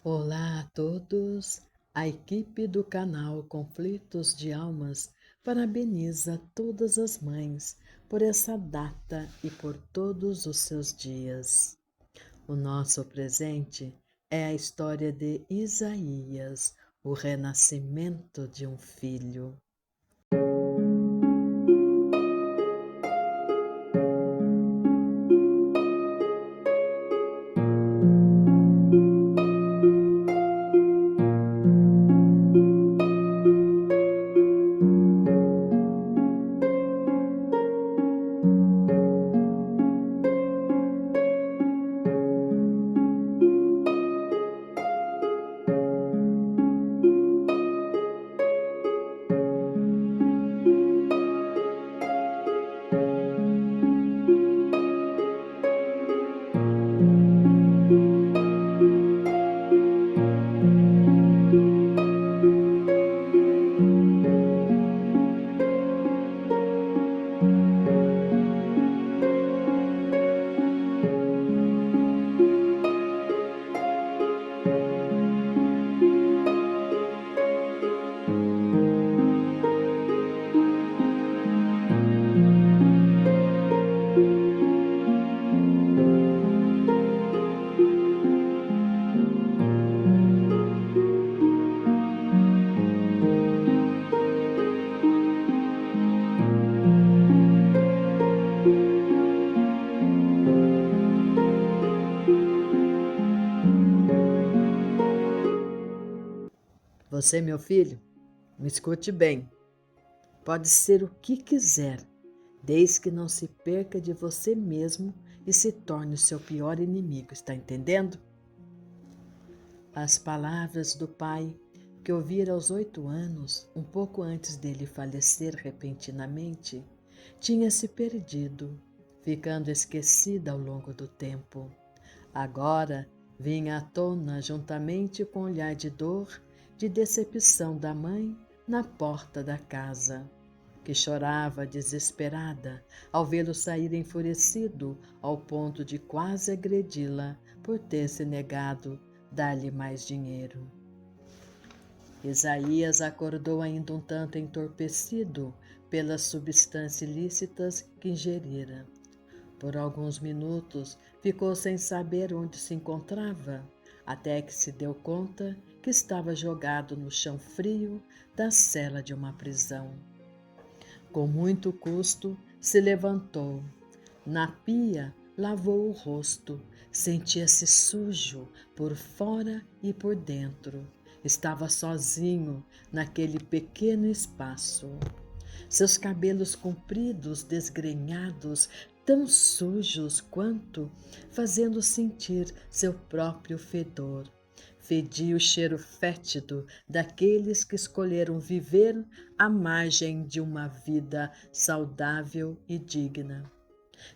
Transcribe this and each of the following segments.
Olá a todos! A equipe do canal Conflitos de Almas parabeniza todas as mães por essa data e por todos os seus dias. O nosso presente é a história de Isaías, o renascimento de um filho. Você, meu filho, me escute bem. Pode ser o que quiser, desde que não se perca de você mesmo e se torne o seu pior inimigo, está entendendo? As palavras do pai, que ouvira aos 8 anos, um pouco antes dele falecer repentinamente, tinha se perdido, ficando esquecida ao longo do tempo. Agora vinha à tona juntamente com o olhar de dor, de decepção da mãe na porta da casa, que chorava desesperada ao vê-lo sair enfurecido ao ponto de quase agredi-la por ter se negado dar-lhe mais dinheiro. Isaías acordou ainda um tanto entorpecido pelas substâncias ilícitas que ingerira. Por alguns minutos ficou sem saber onde se encontrava, até que se deu conta que estava jogado no chão frio da cela de uma prisão. Com muito custo, se levantou. Na pia, lavou o rosto. Sentia-se sujo por fora e por dentro. Estava sozinho naquele pequeno espaço. Seus cabelos compridos, desgrenhados, tão sujos quanto, fazendo sentir seu próprio fedor. Fedia o cheiro fétido daqueles que escolheram viver à margem de uma vida saudável e digna.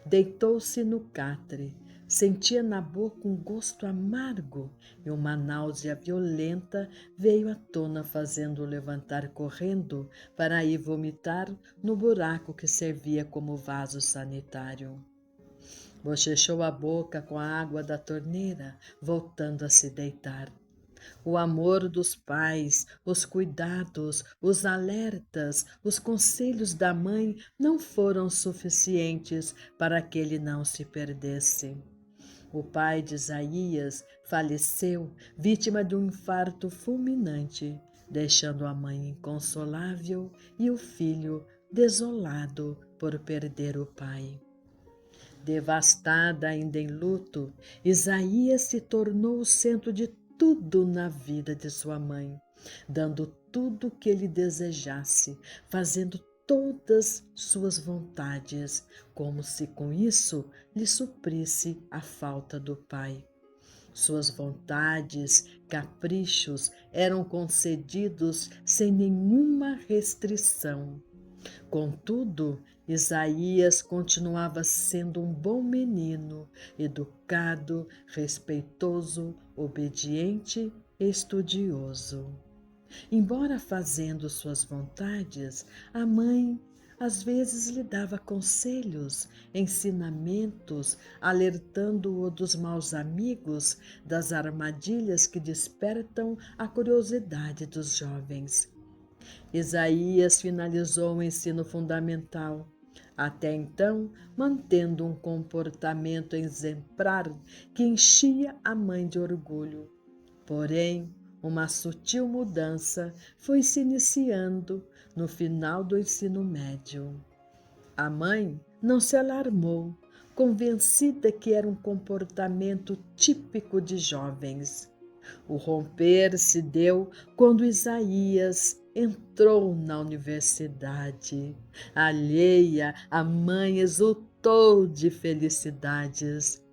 Deitou-se no catre, sentia na boca um gosto amargo e uma náusea violenta veio à tona, fazendo-o levantar correndo para ir vomitar no buraco que servia como vaso sanitário. Bochechou a boca com a água da torneira, voltando a se deitar. O amor dos pais, os cuidados, os alertas, os conselhos da mãe não foram suficientes para que ele não se perdesse. O pai de Isaías faleceu vítima de um infarto fulminante, deixando a mãe inconsolável e o filho desolado por perder o pai. Devastada, ainda em luto, Isaías se tornou o centro de tudo na vida de sua mãe, dando tudo o que ele desejasse, fazendo todas suas vontades, como se com isso lhe suprisse a falta do pai. Suas vontades, caprichos eram concedidos sem nenhuma restrição. Contudo, Isaías continuava sendo um bom menino, educado, respeitoso, obediente e estudioso. Embora fazendo suas vontades, a mãe às vezes lhe dava conselhos, ensinamentos, alertando-o dos maus amigos, das armadilhas que despertam a curiosidade dos jovens. Isaías finalizou o ensino fundamental, até então mantendo um comportamento exemplar que enchia a mãe de orgulho. Porém, uma sutil mudança foi se iniciando no final do ensino médio. A mãe não se alarmou, convencida que era um comportamento típico de jovens. O romper se deu quando Isaías entrou na universidade. Alheia, a mãe exultou de felicidades.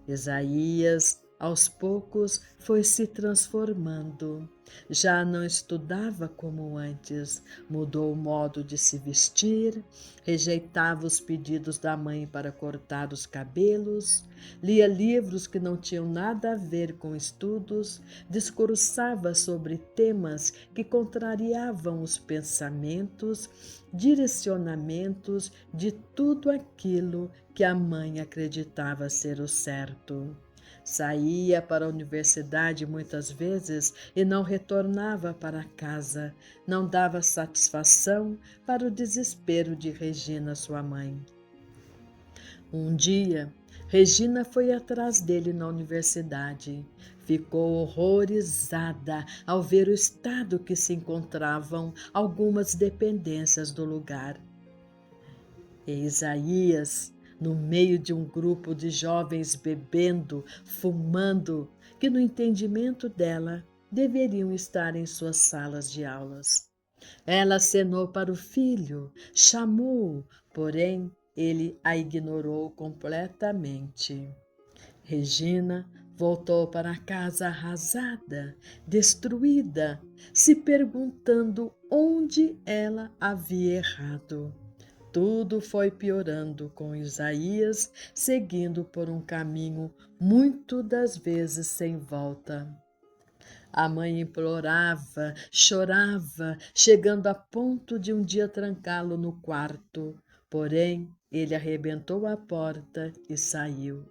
Isaías, aos poucos, foi se transformando. Já não estudava como antes, mudou o modo de se vestir, rejeitava os pedidos da mãe para cortar os cabelos, lia livros que não tinham nada a ver com estudos, discursava sobre temas que contrariavam os pensamentos, direcionamentos de tudo aquilo que a mãe acreditava ser o certo. Saía para a universidade muitas vezes e não retornava para casa. Não dava satisfação para o desespero de Regina, sua mãe. Um dia, Regina foi atrás dele na universidade. Ficou horrorizada ao ver o estado que se encontravam algumas dependências do lugar. E Isaías, no meio de um grupo de jovens bebendo, fumando, que no entendimento dela deveriam estar em suas salas de aulas. Ela acenou para o filho, chamou-o, porém ele a ignorou completamente. Regina voltou para casa arrasada, destruída, se perguntando onde ela havia errado. Tudo foi piorando com Isaías, seguindo por um caminho muito das vezes sem volta. A mãe implorava, chorava, chegando a ponto de um dia trancá-lo no quarto. Porém, ele arrebentou a porta e saiu.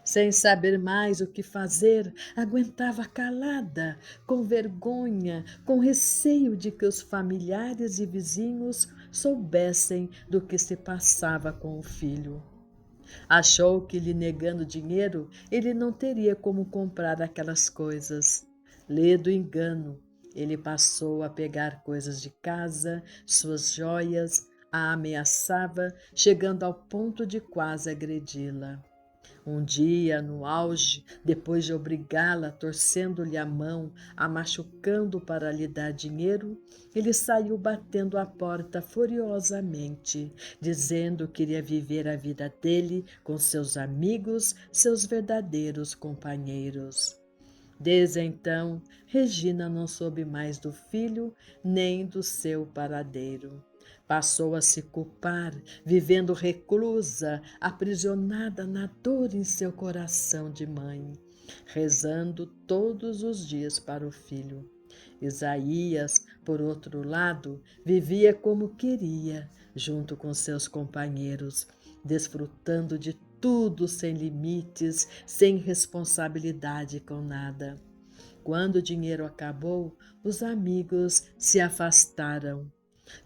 Sem saber mais o que fazer, aguentava calada, com vergonha, com receio de que os familiares e vizinhos soubessem do que se passava com o filho. Achou que, lhe negando dinheiro, ele não teria como comprar aquelas coisas. Ledo engano, ele passou a pegar coisas de casa, suas joias, a ameaçava, chegando ao ponto de quase agredi-la. Um dia, no auge, depois de obrigá-la, torcendo-lhe a mão, a machucando para lhe dar dinheiro, ele saiu batendo a porta furiosamente, dizendo que queria viver a vida dele com seus amigos, seus verdadeiros companheiros. Desde então, Regina não soube mais do filho nem do seu paradeiro. Passou a se culpar, vivendo reclusa, aprisionada na dor em seu coração de mãe, rezando todos os dias para o filho. Isaías, por outro lado, vivia como queria, junto com seus companheiros, desfrutando de tudo sem limites, sem responsabilidade com nada. Quando o dinheiro acabou, os amigos se afastaram.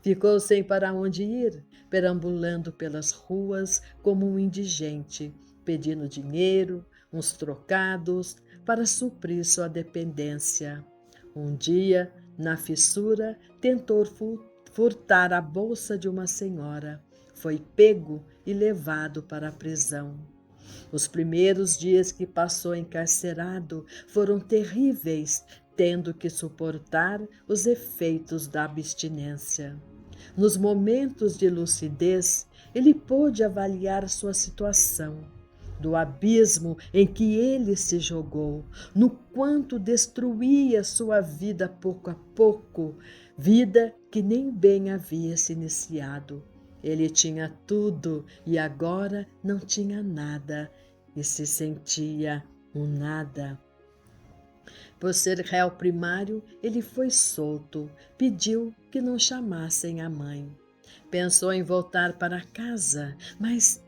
Ficou sem para onde ir, perambulando pelas ruas como um indigente, pedindo dinheiro, uns trocados, para suprir sua dependência. Um dia, na fissura, tentou furtar a bolsa de uma senhora. Foi pego e levado para a prisão. Os primeiros dias que passou encarcerado foram terríveis, tendo que suportar os efeitos da abstinência. Nos momentos de lucidez, ele pôde avaliar sua situação, do abismo em que ele se jogou, no quanto destruía sua vida pouco a pouco, vida que nem bem havia se iniciado. Ele tinha tudo e agora não tinha nada e se sentia um nada. Por ser réu primário, ele foi solto, pediu que não chamassem a mãe. Pensou em voltar para casa, mas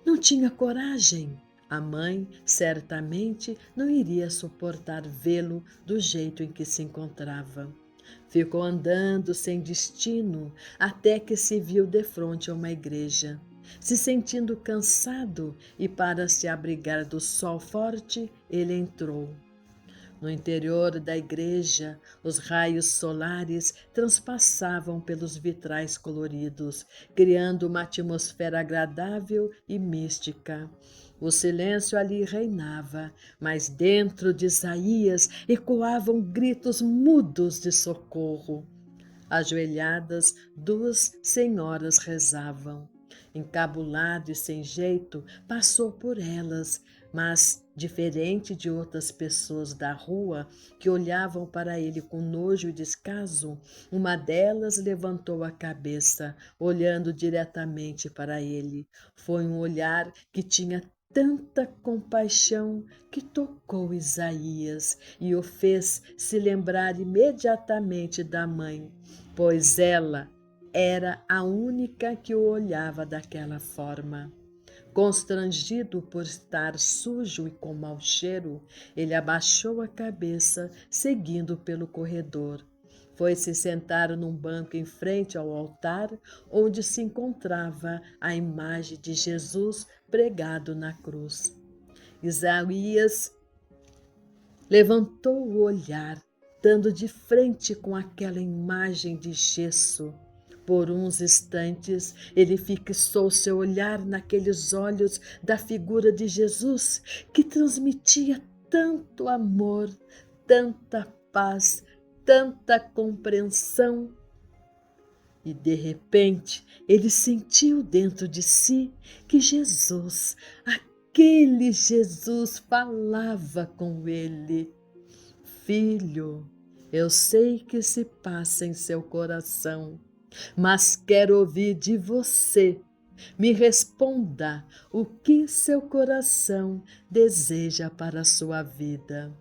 não tinha coragem. A mãe certamente não iria suportar vê-lo do jeito em que se encontrava. Ficou andando sem destino até que se viu defronte a uma igreja. Se sentindo cansado e para se abrigar do sol forte, ele entrou. No interior da igreja, os raios solares transpassavam pelos vitrais coloridos, criando uma atmosfera agradável e mística. O silêncio ali reinava, mas dentro de Isaías ecoavam gritos mudos de socorro. Ajoelhadas, duas senhoras rezavam. Encabulado e sem jeito, passou por elas, mas, diferente de outras pessoas da rua que olhavam para ele com nojo e descaso, uma delas levantou a cabeça, olhando diretamente para ele. Foi um olhar que tinha tanta compaixão que tocou Isaías e o fez se lembrar imediatamente da mãe, pois ela era a única que o olhava daquela forma. Constrangido por estar sujo e com mau cheiro, ele abaixou a cabeça, seguindo pelo corredor. Foi se sentar num banco em frente ao altar, onde se encontrava a imagem de Jesus pregado na cruz. Isaías levantou o olhar, dando de frente com aquela imagem de gesso. Por uns instantes, ele fixou seu olhar naqueles olhos da figura de Jesus, que transmitia tanto amor, tanta paz, tanta compreensão. E de repente, ele sentiu dentro de si que Jesus, aquele Jesus, falava com ele. Filho, eu sei que se passa em seu coração, mas quero ouvir de você. Me responda o que seu coração deseja para a sua vida.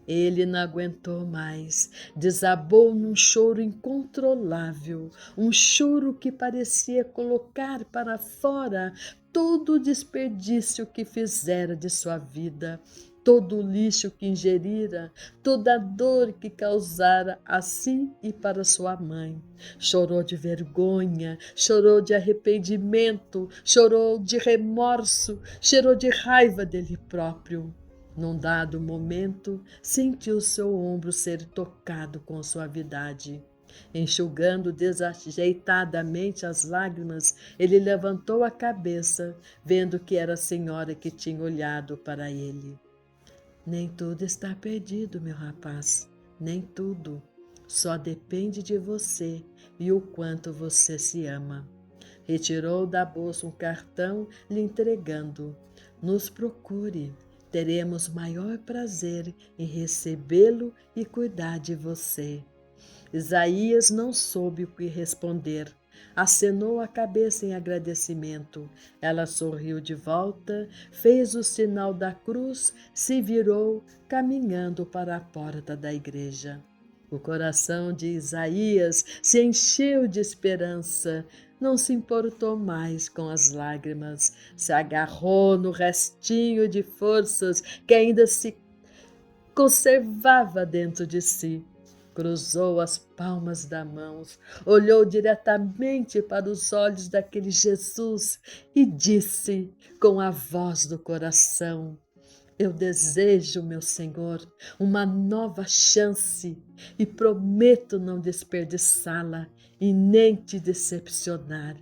Ele não aguentou mais, desabou num choro incontrolável, um choro que parecia colocar para fora todo o desperdício que fizera de sua vida, todo o lixo que ingerira, toda a dor que causara a si e para sua mãe. Chorou de vergonha, chorou de arrependimento, chorou de remorso, chorou de raiva dele próprio. Num dado momento, sentiu seu ombro ser tocado com suavidade. Enxugando desajeitadamente as lágrimas, ele levantou a cabeça, vendo que era a senhora que tinha olhado para ele. Nem tudo está perdido, meu rapaz, nem tudo. Só depende de você e o quanto você se ama. Retirou da bolsa um cartão, lhe entregando. Nos procure. Teremos maior prazer em recebê-lo e cuidar de você. Isaías não soube o que responder. Acenou a cabeça em agradecimento. Ela sorriu de volta, fez o sinal da cruz, se virou, caminhando para a porta da igreja. O coração de Isaías se encheu de esperança. Não se importou mais com as lágrimas, se agarrou no restinho de forças que ainda se conservava dentro de si. Cruzou as palmas das mãos, olhou diretamente para os olhos daquele Jesus e disse com a voz do coração: eu desejo, meu Senhor, uma nova chance e prometo não desperdiçá-la e nem te decepcionar.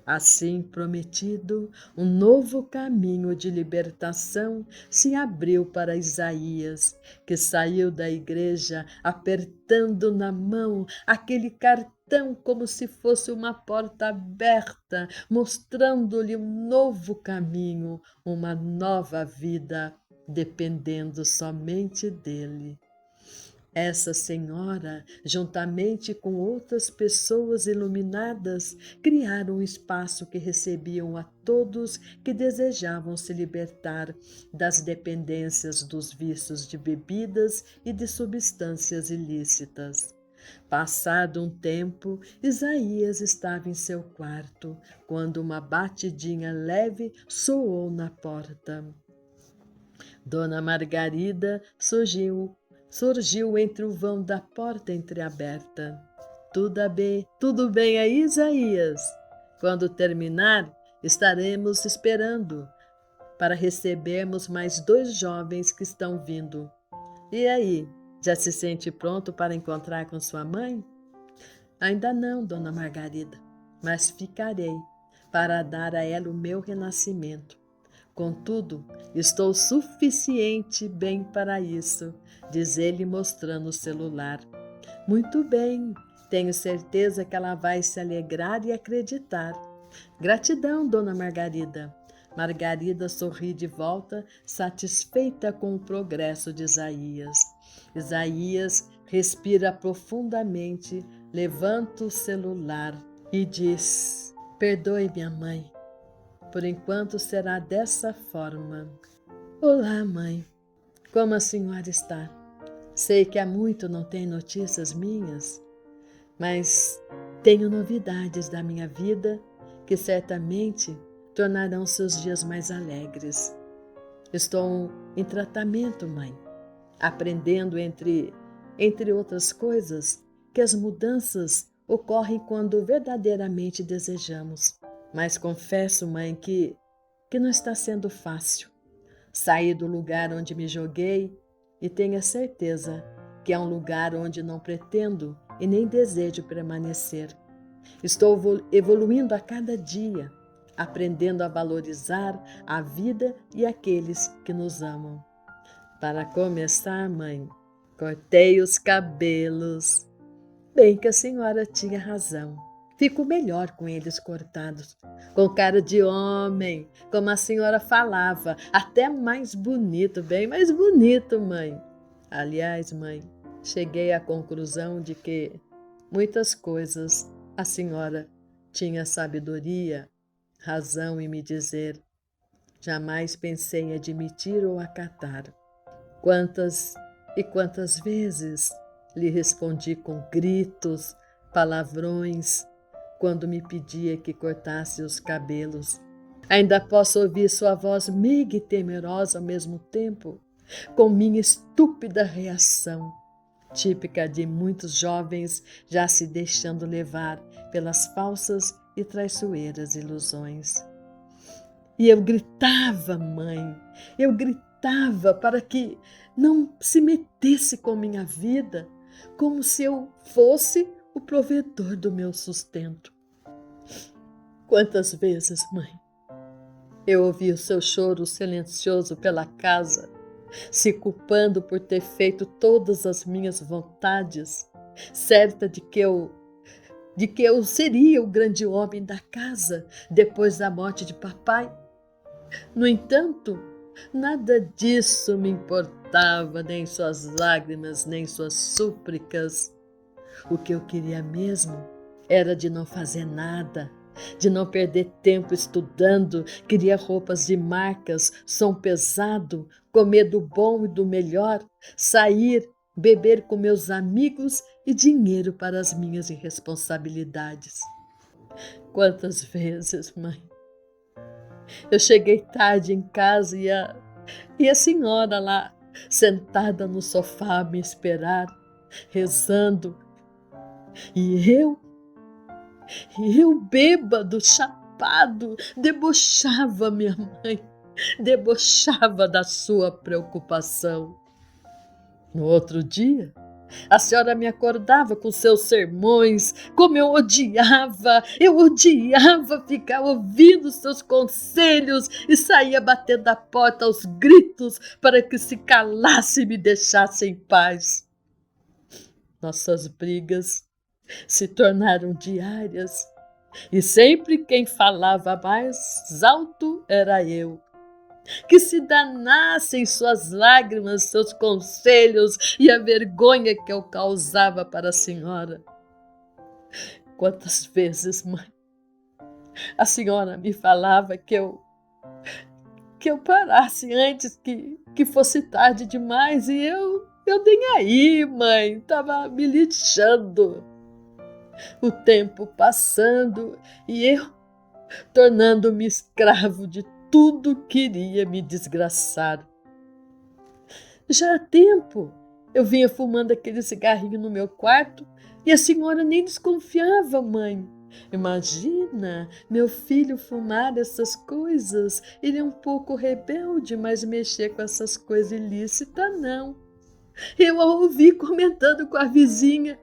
Assim prometido, um novo caminho de libertação se abriu para Isaías, que saiu da igreja apertando na mão aquele cartão como se fosse uma porta aberta, mostrando-lhe um novo caminho, uma nova vida, dependendo somente dele. Essa senhora, juntamente com outras pessoas iluminadas, criaram um espaço que recebiam a todos que desejavam se libertar das dependências dos vícios de bebidas e de substâncias ilícitas. Passado um tempo, Isaías estava em seu quarto, quando uma batidinha leve soou na porta. Dona Margarida surgiu entre o vão da porta entreaberta. Tudo bem aí, Isaías? Quando terminar, estaremos esperando para recebermos mais 2 jovens que estão vindo. E aí, já se sente pronto para encontrar com sua mãe? Ainda não, Dona Margarida, mas ficarei para dar a ela o meu renascimento. Contudo, estou suficiente bem para isso, diz ele mostrando o celular. Muito bem, tenho certeza que ela vai se alegrar e acreditar. Gratidão, Dona Margarida. Margarida sorri de volta, satisfeita com o progresso de Isaías. Isaías respira profundamente, levanta o celular e diz: Perdoe, minha mãe. Por enquanto será dessa forma. Olá, mãe. Como a senhora está? Sei que há muito não tem notícias minhas, mas tenho novidades da minha vida que certamente tornarão seus dias mais alegres. Estou em tratamento, mãe, aprendendo, entre outras coisas, que as mudanças ocorrem quando verdadeiramente desejamos. Mas confesso, mãe, que não está sendo fácil. Saí do lugar onde me joguei e tenha certeza que é um lugar onde não pretendo e nem desejo permanecer. Estou evoluindo a cada dia, aprendendo a valorizar a vida e aqueles que nos amam. Para começar, mãe, cortei os cabelos. Bem que a senhora tinha razão. Fico melhor com eles cortados, com cara de homem, como a senhora falava, até mais bonito, bem mais bonito, mãe. Aliás, mãe, cheguei à conclusão de que muitas coisas a senhora tinha sabedoria, razão em me dizer. Jamais pensei em admitir ou acatar. Quantas e quantas vezes lhe respondi com gritos, palavrões, quando me pedia que cortasse os cabelos. Ainda posso ouvir sua voz meiga e temerosa ao mesmo tempo, com minha estúpida reação, típica de muitos jovens já se deixando levar pelas falsas e traiçoeiras ilusões. E eu gritava, mãe, eu gritava para que não se metesse com minha vida, como se eu fosse o provedor do meu sustento. Quantas vezes, mãe, eu ouvi o seu choro silencioso pela casa, se culpando por ter feito todas as minhas vontades, certa de que eu seria o grande homem da casa depois da morte de papai. No entanto, nada disso me importava, nem suas lágrimas, nem suas súplicas. O que eu queria mesmo era de não fazer nada, de não perder tempo estudando. Queria roupas de marcas, som pesado, comer do bom e do melhor, sair, beber com meus amigos e dinheiro para as minhas irresponsabilidades. Quantas vezes, mãe, eu cheguei tarde em casa e a senhora lá, sentada no sofá a me esperar, rezando. E eu bêbado, chapado, debochava minha mãe, debochava da sua preocupação. No outro dia, a senhora me acordava com seus sermões, como eu odiava ficar ouvindo seus conselhos e saía batendo a porta aos gritos para que se calasse e me deixasse em paz. Nossas brigas se tornaram diárias e sempre quem falava mais alto era eu. Que se danassem suas lágrimas, seus conselhos e a vergonha que eu causava para a senhora. Quantas vezes, mãe, a senhora me falava que eu parasse antes que fosse tarde demais e eu Eu nem aí, mãe, tava me lixando. O tempo passando e eu tornando-me escravo de tudo que iria me desgraçar. Já há tempo eu vinha fumando aquele cigarrinho no meu quarto e a senhora nem desconfiava, mãe. Imagina meu filho fumar essas coisas. Ele é um pouco rebelde, mas mexer com essas coisas ilícitas, não. Eu a ouvi comentando com a vizinha.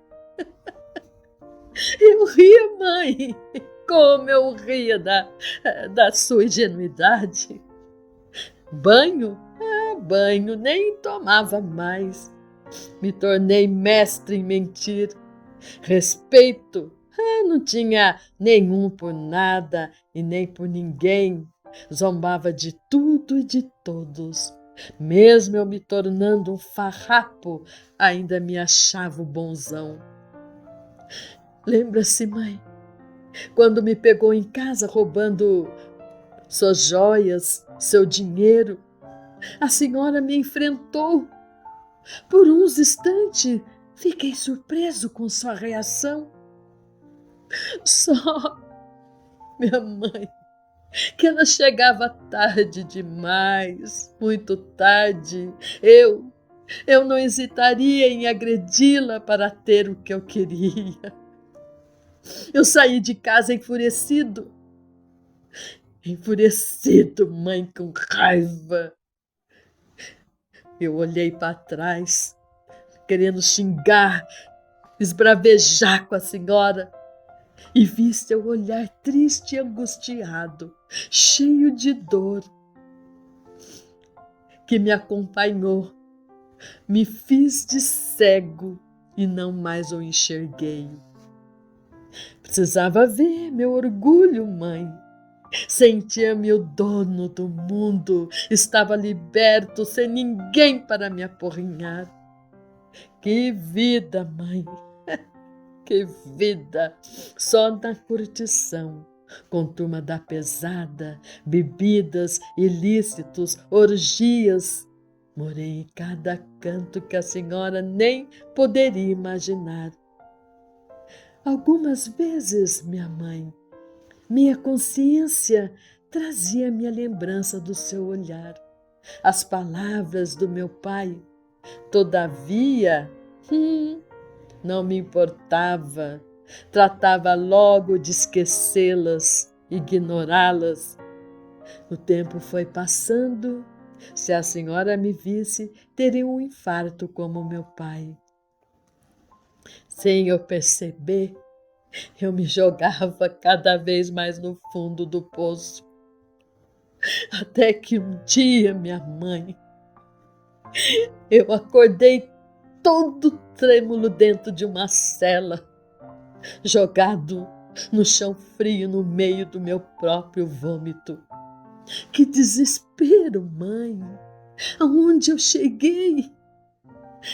Eu ria, mãe. Como eu ria da sua ingenuidade. Banho? Banho nem tomava mais. Me tornei mestre em mentir. Respeito? Não tinha nenhum por nada e nem por ninguém. Zombava de tudo e de todos. Mesmo eu me tornando um farrapo, ainda me achava o bonzão. Lembra-se, mãe, quando me pegou em casa roubando suas joias, seu dinheiro? A senhora me enfrentou. Por uns instantes, fiquei surpreso com sua reação. Só, minha mãe, que ela chegava tarde demais, muito tarde. Eu não hesitaria em agredi-la para ter o que eu queria. Eu saí de casa enfurecido. Enfurecido, mãe, com raiva. Eu olhei para trás, querendo xingar, esbravejar com a senhora, e vi seu olhar triste e angustiado, cheio de dor, que me acompanhou. Me fiz de cego e não mais o enxerguei. Precisava ver meu orgulho, mãe. Sentia-me o dono do mundo, estava liberto, sem ninguém para me aporrinhar. Que vida, mãe, que vida! Só na curtição, com turma da pesada, bebidas, ilícitos, orgias. Morei em cada canto que a senhora nem poderia imaginar. Algumas vezes, minha mãe, minha consciência trazia-me a lembrança do seu olhar, as palavras do meu pai. Todavia, não me importava. Tratava logo de esquecê-las, ignorá-las. O tempo foi passando. Se a senhora me visse, teria um infarto como meu pai. Sem eu perceber, eu me jogava cada vez mais no fundo do poço. Até que um dia, minha mãe, eu acordei todo trêmulo dentro de uma cela, jogado no chão frio no meio do meu próprio vômito. Que desespero, mãe! Aonde eu cheguei?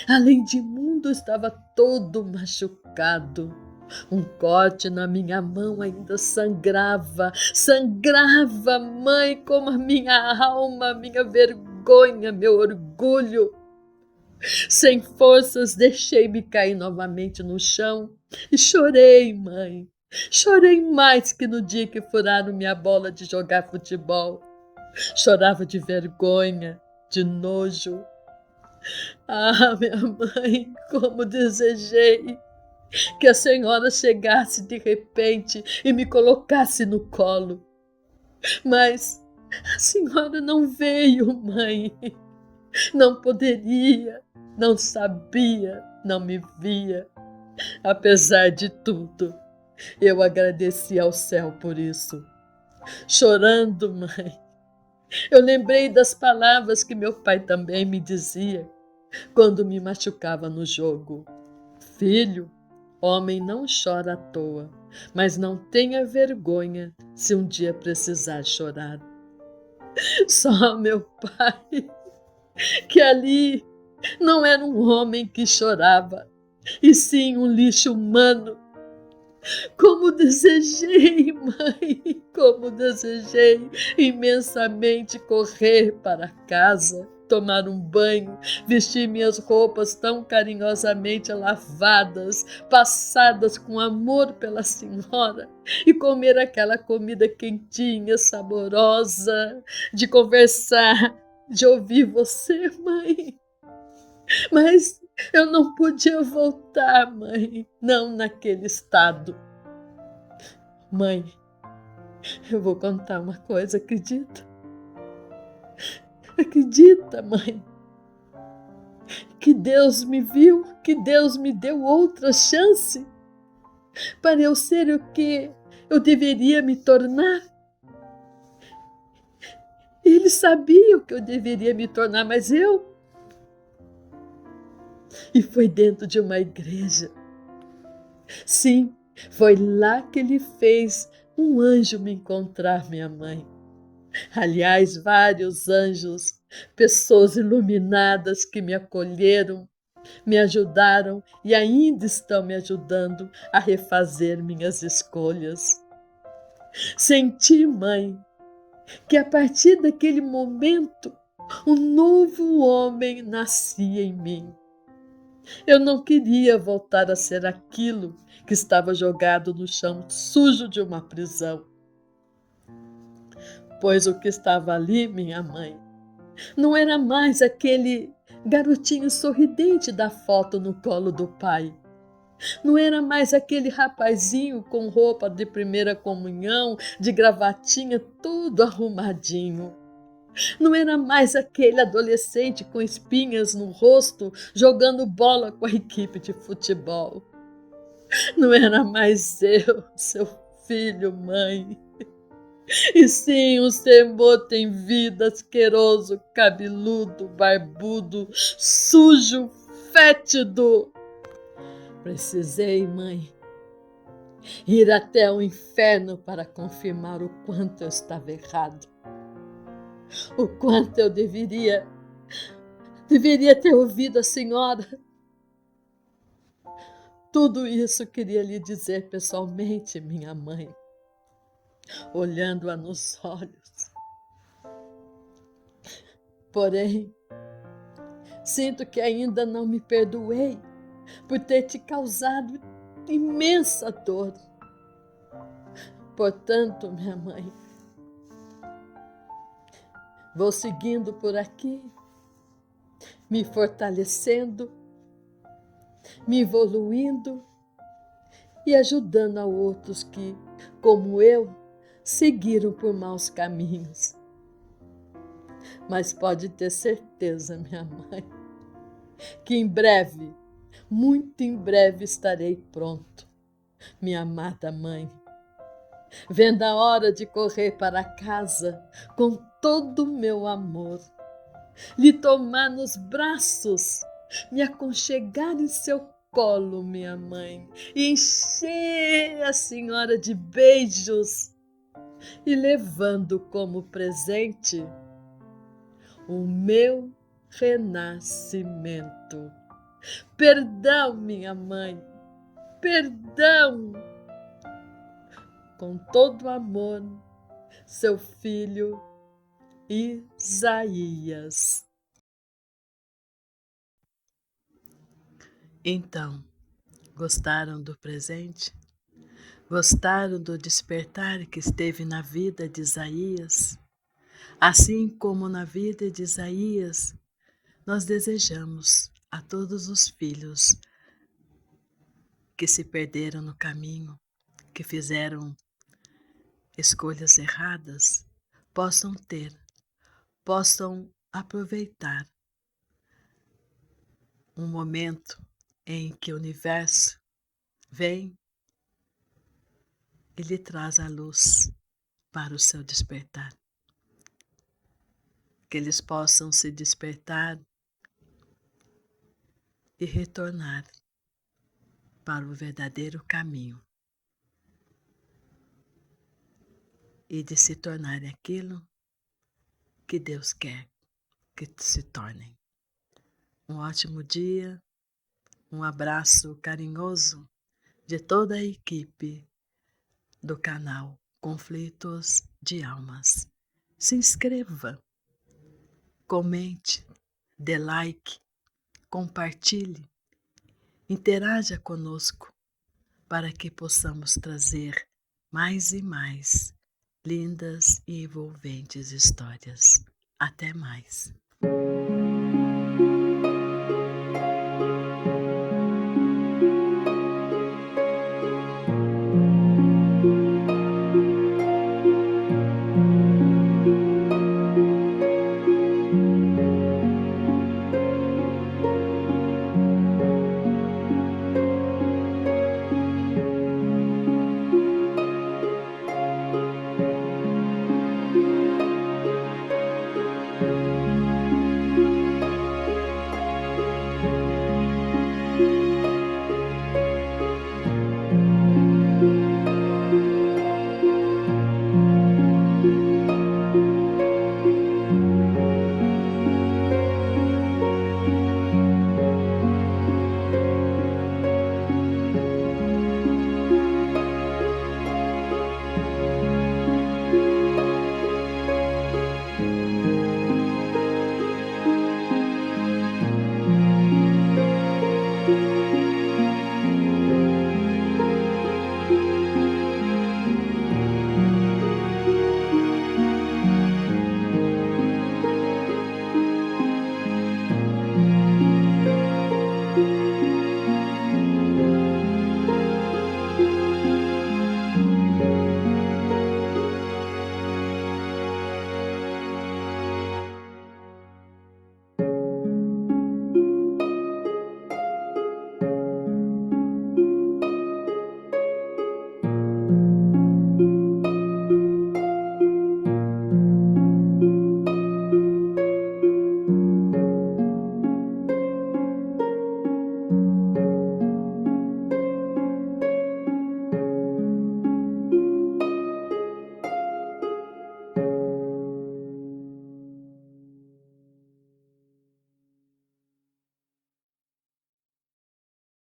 Além de imundo, eu estava todo machucado. Um corte na minha mão ainda sangrava. Sangrava, mãe, como a minha alma, minha vergonha, meu orgulho. Sem forças, deixei-me cair novamente no chão e chorei, mãe. Chorei mais que no dia que furaram minha bola de jogar futebol. Chorava de vergonha, de nojo. Ah, minha mãe, como desejei que a senhora chegasse de repente e me colocasse no colo. Mas a senhora não veio, mãe. Não poderia, não sabia, não me via. Apesar de tudo, eu agradeci ao céu por isso. Chorando, mãe, eu lembrei das palavras que meu pai também me dizia quando me machucava no jogo. Filho, homem não chora à toa, mas não tenha vergonha se um dia precisar chorar. Só meu pai, que ali não era um homem que chorava, e sim um lixo humano. Como desejei, mãe, como desejei imensamente correr para casa, tomar um banho, vestir minhas roupas tão carinhosamente lavadas, passadas com amor pela senhora, e comer aquela comida quentinha, saborosa, de conversar, de ouvir você, mãe. Mas eu não podia voltar, mãe, não naquele estado. Mãe, eu vou contar uma coisa, acredita? Acredita, mãe, que Deus me viu, que Deus me deu outra chance para eu ser o que eu deveria me tornar. Ele sabia o que eu deveria me tornar, mas eu... E foi dentro de uma igreja. Sim, foi lá que ele fez um anjo me encontrar, minha mãe. Aliás, vários anjos, pessoas iluminadas que me acolheram, me ajudaram e ainda estão me ajudando a refazer minhas escolhas. Senti, mãe, que a partir daquele momento um novo homem nascia em mim. Eu não queria voltar a ser aquilo que estava jogado no chão sujo de uma prisão. Pois o que estava ali, minha mãe, não era mais aquele garotinho sorridente da foto no colo do pai. Não era mais aquele rapazinho com roupa de primeira comunhão, de gravatinha, tudo arrumadinho. Não era mais aquele adolescente com espinhas no rosto, jogando bola com a equipe de futebol. Não era mais eu, seu filho, mãe. E sim, um Senhor tem vida, asqueroso, cabeludo, barbudo, sujo, fétido. Precisei, mãe, ir até o inferno para confirmar o quanto eu estava errado. O quanto eu deveria ter ouvido a senhora. Tudo isso queria lhe dizer pessoalmente, minha mãe, olhando-a nos olhos. Porém, sinto que ainda não me perdoei por ter te causado imensa dor. Portanto, minha mãe, vou seguindo por aqui, me fortalecendo, me evoluindo e ajudando a outros que, como eu, seguiram por maus caminhos. Mas pode ter certeza, minha mãe, que em breve, muito em breve estarei pronto, minha amada mãe, vendo a hora de correr para casa com todo o meu amor, lhe tomar nos braços, me aconchegar em seu colo, minha mãe, e encher a senhora de beijos e levando como presente o meu renascimento. Perdão, minha mãe, perdão. Com todo amor, seu filho Isaías. Então, gostaram do presente? Gostaram do despertar que esteve na vida de Isaías? Assim como na vida de Isaías, nós desejamos a todos os filhos que se perderam no caminho, que fizeram escolhas erradas, possam aproveitar um momento em que o universo vem e lhe traz a luz para o seu despertar. Que eles possam se despertar e retornar para o verdadeiro caminho e de se tornarem aquilo que Deus quer que se tornem. Um ótimo dia, um abraço carinhoso de toda a equipe do canal Conflitos de Almas. Se inscreva, comente, dê like, compartilhe, interaja conosco para que possamos trazer mais e mais lindas e envolventes histórias. Até mais!